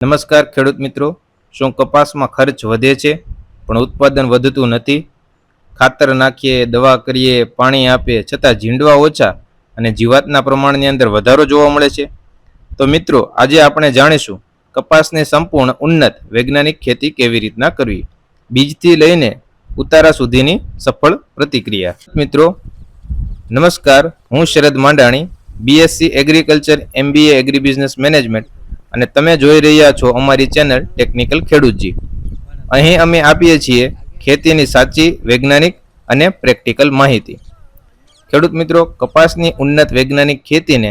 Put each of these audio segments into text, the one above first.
નમસ્કાર ખેડૂત મિત્રો, શું કપાસમાં ખર્ચ વધે છે પણ ઉત્પાદન વધતું નથી? ખાતર નાખીએ, દવા કરીએ, પાણી આપીએ છતાં ઝીંડવા ઓછા અને જીવાતના પ્રમાણની અંદર વધારો જોવા મળે છે? તો મિત્રો, આજે આપણે જાણીશું કપાસની સંપૂર્ણ ઉન્નત વૈજ્ઞાનિક ખેતી કેવી રીતના કરવી, બીજથી લઈને ઉતારા સુધીની સફળ પ્રતિક્રિયા. મિત્રો નમસ્કાર, હું Sharad Mandani, BSc agriculture, MBA agri business management અને તમે જોઈ રહ્યા છો અમારી ચેનલ ટેકનિકલ ખેડૂતજી. અહીં અમે આપીએ છીએ ખેતીની સાચી વૈજ્ઞાનિક અને પ્રેક્ટિકલ માહિતી. ખેડૂત મિત્રો, કપાસની ઉન્નત વૈજ્ઞાનિક ખેતીને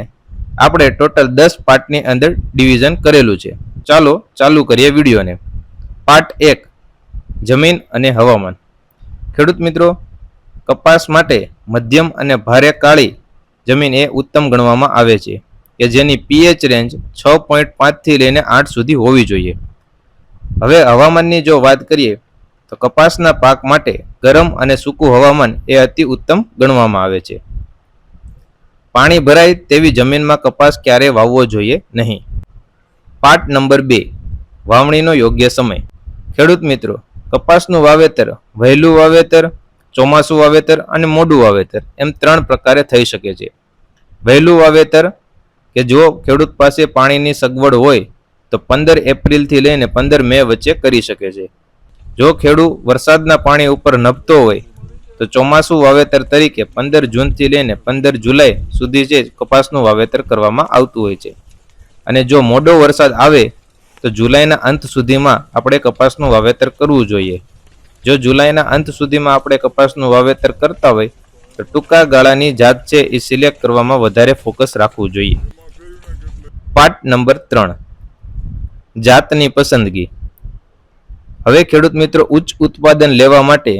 આપણે ટોટલ 10 પાર્ટની અંદર ડિવિઝન કરેલું છે. ચાલો ચાલુ કરીએ વિડીયોને. પાર્ટ 1, જમીન અને હવામાન. ખેડૂત મિત્રો, કપાસ માટે મધ્યમ અને ભારે કાળી જમીન એ ઉત્તમ ગણવામાં આવે છે કે જેની pH રેન્જ 6.5 થી લઈને 8 સુધી હોવી જોઈએ. હવે હવામાનની જો વાત કરીએ તો કપાસના પાક માટે ગરમ અને સૂકું હવામાન એ અતિ ઉત્તમ ગણવામાં આવે છે. પાણી ભરાય તેવી જમીનમાં કપાસ ક્યારેય વાવવો જોઈએ નહીં. પાર્ટ નંબર 2, વાવણીનો યોગ્ય સમય. ખેડૂત મિત્રો, કપાસનું વાવેતર વહેલું વાવેતર, ચોમાસું વાવેતર અને મોડું વાવેતર એમ 3 પ્રકારે થઈ શકે છે. વહેલું વાવેતર કે જો ખેડૂત પાસે પાણીની સગવડ હોય તો 15 એપ્રિલથી લઈને 15 મે વચ્ચે કરી શકે છે. જો ખેડૂત વરસાદના પાણી ઉપર નભતો હોય તો ચોમાસું વાવેતર તરીકે 15 જૂનથી લઈને 15 જુલાઈ સુધી જે કપાસનું વાવેતર કરવામાં આવતું હોય છે. અને જો મોડો વરસાદ આવે તો જુલાઈના અંત સુધીમાં આપણે કપાસનું વાવેતર કરવું જોઈએ. જો જુલાઈના અંત સુધીમાં આપણે કપાસનું વાવેતર કરતા હોય તો ટૂંકા ગાળાની જાત છે એ સિલેક્ટ કરવામાં વધારે ફોકસ રાખવું જોઈએ. પાર્ટ નંબર 3, જાતની પસંદગી. હવે ખેડૂત મિત્રો, ઉચ્ચ ઉત્પાદન લેવા માટે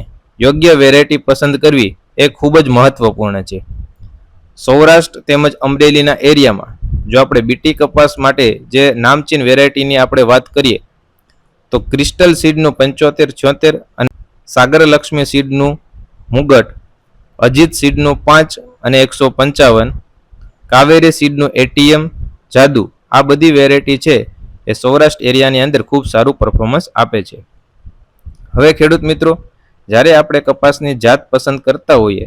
યોગ્ય વેરાયટી પસંદ કરવી એ ખૂબ જ મહત્વપૂર્ણ છે. સૌરાષ્ટ્ર તેમજ અમરેલીના એરિયામાં જો આપણે બીટી કપાસ માટે જે નામચીન વેરાયટીની આપણે વાત કરીએ તો ક્રિસ્ટલ સીડનું 7576 અને સાગર લક્ષ્મી સીડનું મુગટ, અજીત સીડનું 5 અને 155, કાવેરી સીડનું ATM, જાદુ, આ બધી વેરાયટી છે એ સૌરાષ્ટ્ર એરિયાની અંદર ખૂબ સારું પરફોર્મન્સ આપે છે. હવે ખેડૂત મિત્રો, જ્યારે આપણે કપાસની જાત પસંદ કરતા હોઈએ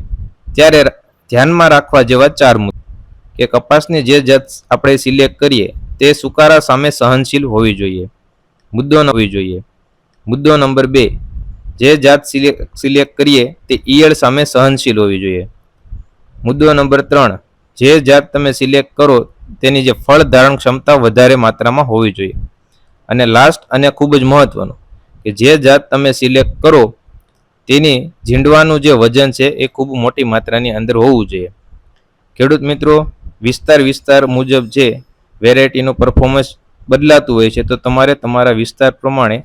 ત્યારે ધ્યાનમાં રાખવા જેવા 4 મુદ્દા કે કપાસની જે જાત આપણે સિલેક્ટ કરીએ તે સુકારા સામે સહનશીલ હોવી જોઈએ. મુદ્દો નંબર 2, જે જાત સિલેક્ટ કરીએ તે ઈયળ સામે સહનશીલ હોવી જોઈએ. મુદ્દો નંબર 3, જે જાત તમે સિલેક્ટ કરો તેની જે ફળ ધારણ ક્ષમતા વધારે માત્રામાં હોવી જોઈએ. અને લાસ્ટ અને ખૂબ જ મહત્વનું કે જે જાત તમે સિલેક્ટ કરો તેની ઝીંડવાનું જે વજન છે એ ખૂબ મોટી માત્રાની અંદર હોવું જોઈએ. ખેડૂત મિત્રો, વિસ્તાર મુજબ જે વેરાયટીનું પરફોર્મન્સ બદલાતું હોય છે તો તમારે તમારા વિસ્તાર પ્રમાણે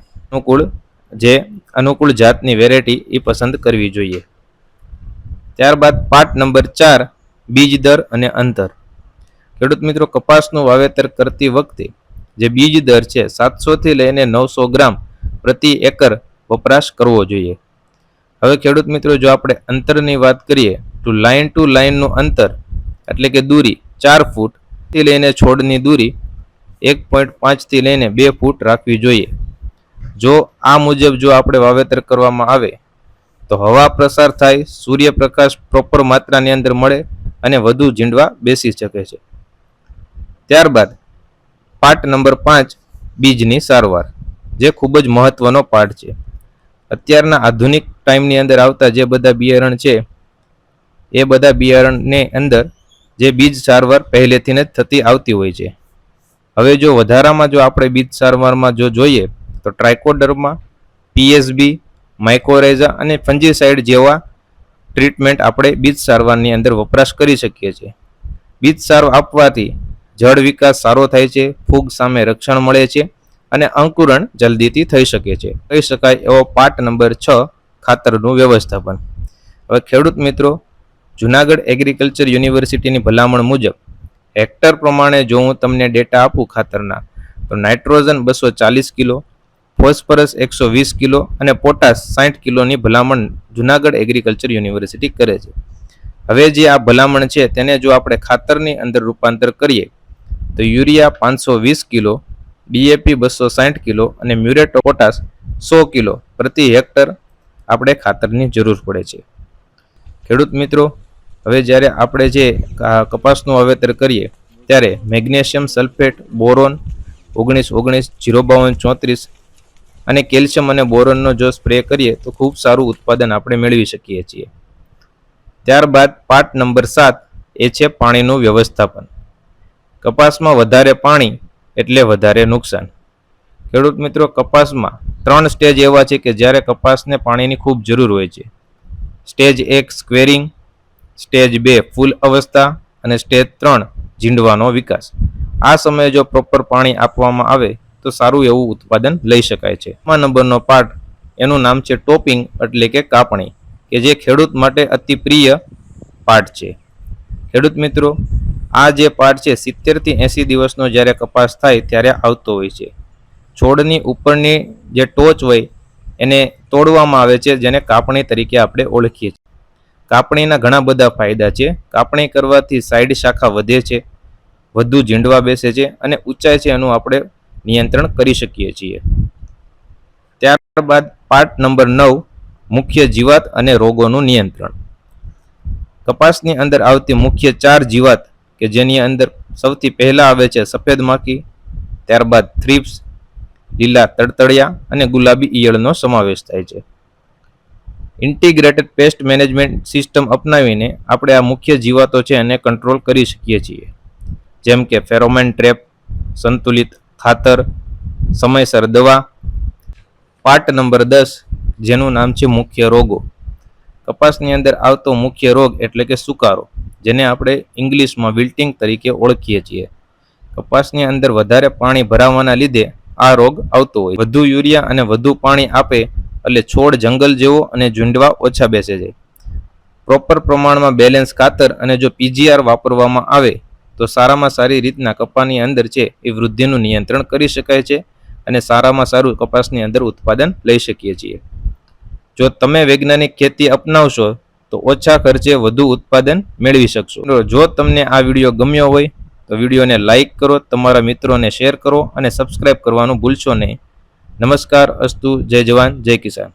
અનુકૂળ જાતની વેરાયટી એ પસંદ કરવી જોઈએ. ત્યારબાદ પાર્ટ નંબર 4, બીજ દર અને અંતર. ખેડૂત મિત્રો, કપાસનું વાવેતર કરતી વખતે જે બીજ દર છે 700 થી લઈને 900 ગ્રામ પ્રતિ એકર વપરાશ કરવો જોઈએ. હવે ખેડૂત મિત્રો, જો આપણે અંતરની વાત કરીએ તો લાઇન ટુ લાઇનનું અંતર એટલે કે દૂરી 4 ફૂટ થી લઈને છોડની દૂરી 1.5 થી લઈને 2 ફૂટ રાખવી જોઈએ. જો આ મુજબ જો આપણે વાવેતર કરવામાં આવે તો હવા પ્રસાર થાય, સૂર્યપ્રકાશ પ્રોપર માત્રાની અંદર મળે અને વધુ ઝીંડવા બેસી શકે છે. ત્યારબાદ પાર્ટ નંબર 5, બીજની સારવાર, જે ખૂબ જ મહત્વનો પાર્ટ છે. અત્યારના આધુનિક ટાઈમની અંદર આવતા જે બધા બિયારણ છે એ બધા બિયારણની અંદર જે બીજ સારવાર પહેલેથી જ થતી આવતી હોય છે. હવે જો વધારામાં જો આપણે બીજ સારવારમાં જો જોઈએ તો ટ્રાઇકોડર્મા, PSB, માઇકોરાઇઝા અને ફંજીસાઇડ જેવા ટ્રીટમેન્ટ આપણે બીજ સારવારની અંદર વપરાશ કરી શકીએ છીએ. બીજ સારવાર આપવાથી જળ વિકાસ સારો થાય છે, ફૂગ સામે રક્ષણ મળે છે અને અંકુરણ જલ્દીથી થઈ શકે છે. કહી શકાય એવો પાર્ટ નંબર 6, ખાતરનું વ્યવસ્થાપન. હવે ખેડૂત મિત્રો, જુનાગઢ એગ્રીકલ્ચર યુનિવર્સિટીની ભલામણ મુજબ હેક્ટર પ્રમાણે જો હું તમને ડેટા આપું ખાતરના તો નાઇટ્રોજન 240 કિલો, ફોસ્ફરસ 120 કિલો અને પોટાશ 60 કિલોની ભલામણ જુનાગઢ એગ્રીકલ્ચર યુનિવર્સિટી કરે છે. હવે જે આ ભલામણ છે તેને જો આપણે ખાતરની અંદર રૂપાંતર કરીએ તો યુરિયા 520 કિલો, DAP 260 કિલો અને મ્યુરેટ ઓફ પોટાશ 100 કિલો પ્રતિ હેક્ટર આપણે ખાતરની જરૂર પડે છે. ખેડૂત મિત્રો, હવે જ્યારે આપણે જે કપાસનું વાવેતર કરીએ ત્યારે મેગ્નેશિયમ સલ્ફેટ, બોરોન 19-19, 052-34 અને કેલ્શિયમ અને બોરોનનો જો સ્પ્રે કરીએ તો ખૂબ સારું ઉત્પાદન આપણે મેળવી શકીએ છીએ. ત્યારબાદ પાર્ટ નંબર 7 એ છે પાણીનું વ્યવસ્થાપન. કપાસમાં વધારે પાણી એટલે વધારે નુકસાન. ખેડૂત મિત્રો, કપાસમાં 3 સ્ટેજ એવા છે કે જ્યારે કપાસને પાણીની ખૂબ જરૂર હોય છે. સ્ટેજ 1 સ્ક્વેરિંગ, સ્ટેજ 2 ફૂલ અવસ્થા અને સ્ટેજ 3 ઝીંડવાનો વિકાસ. આ સમયે જો પ્રોપર પાણી આપવામાં આવે તો સારું એવું ઉત્પાદન લઈ શકાય છે. નંબરનો પાર્ટ એનું નામ છે ટોપિંગ એટલે કે કાપણી, કે જે ખેડૂત માટે અતિ પ્રિય પાર્ટ છે. ખેડૂત મિત્રો, આ જે પાર્ટ છે 70 થી 80 દિવસનો જ્યારે કપાસ થાય ત્યારે આવતો હોય છે. છોડની ઉપરની જે ટોચ હોય એને તોડવામાં આવે છે, જેને કાપણી તરીકે આપણે ઓળખીએ છીએ. કાપણીના ઘણા બધા ફાયદા છે. કાપણી કરવાથી સાઈડ શાખા વધે છે, વધુ ઝીંડવા બેસે છે અને ઊંચાઈ છે એનું આપણે નિયંત્રણ કરી શકીએ છીએ. ત્યારબાદ પાર્ટ નંબર 9 મુખ્ય જીવાત અને રોગોનું નિયંત્રણ. કપાસની અંદર આવતી મુખ્ય 4 જીવાત કે જેની અંદર સૌથી પહેલા આવે છે સફેદ માખી, ત્યારબાદ થ્રિપ્સ, લીલા તડતડિયા અને ગુલાબી ઈયળનો સમાવેશ થાય છે. ઇન્ટિગ્રેટેડ પેસ્ટ મેનેજમેન્ટ સિસ્ટમ અપનાવીને આપણે આ મુખ્ય જીવાતો છે એને કંટ્રોલ કરી શકીએ છીએ, જેમ કે ફેરોમેન ટ્રેપ, સંતુલિત ખાતર, સમયસર દવા. પાર્ટ નંબર 10 જેનું નામ છે મુખ્ય રોગો. કપાસની અંદર આવતો મુખ્ય રોગ એટલે કે સુકારો, જેને આપણે ઇંગ્લિશમાં વિલ્ટિંગ તરીકે ઓળખીએ છીએ. કપાસની અંદર વધારે પાણી ભરાવાના લીધે આ રોગ આવતો હોય. વધુ યુરિયા અને વધુ પાણી આપે એટલે છોડ જંગલ જેવો અને ઝૂંડવા ઓછા બેસે છે. પ્રોપર પ્રમાણમાં બેલેન્સ ખાતર અને જો PGR વાપરવામાં આવે તો સારામાં સારી રીતના કપાસની અંદર છે એ વૃદ્ધિનું નિયંત્રણ કરી શકાય છે અને સારામાં સારું કપાસની અંદર ઉત્પાદન લઈ શકીએ છીએ. જો તમે વૈજ્ઞાનિક ખેતી અપનાવશો તો ઓછા ખર્ચે વધુ ઉત્પાદન મેળવી શકશો. જો તમને આ વિડીયો ગમ્યો હોય તો વિડીયોને લાઈક કરો, તમારા મિત્રોને શેર કરો અને સબસ્ક્રાઇબ કરવાનું ભૂલશો નહીં. નમસ્કાર, અસ્તુ, જય જવાન, જય કિસાન.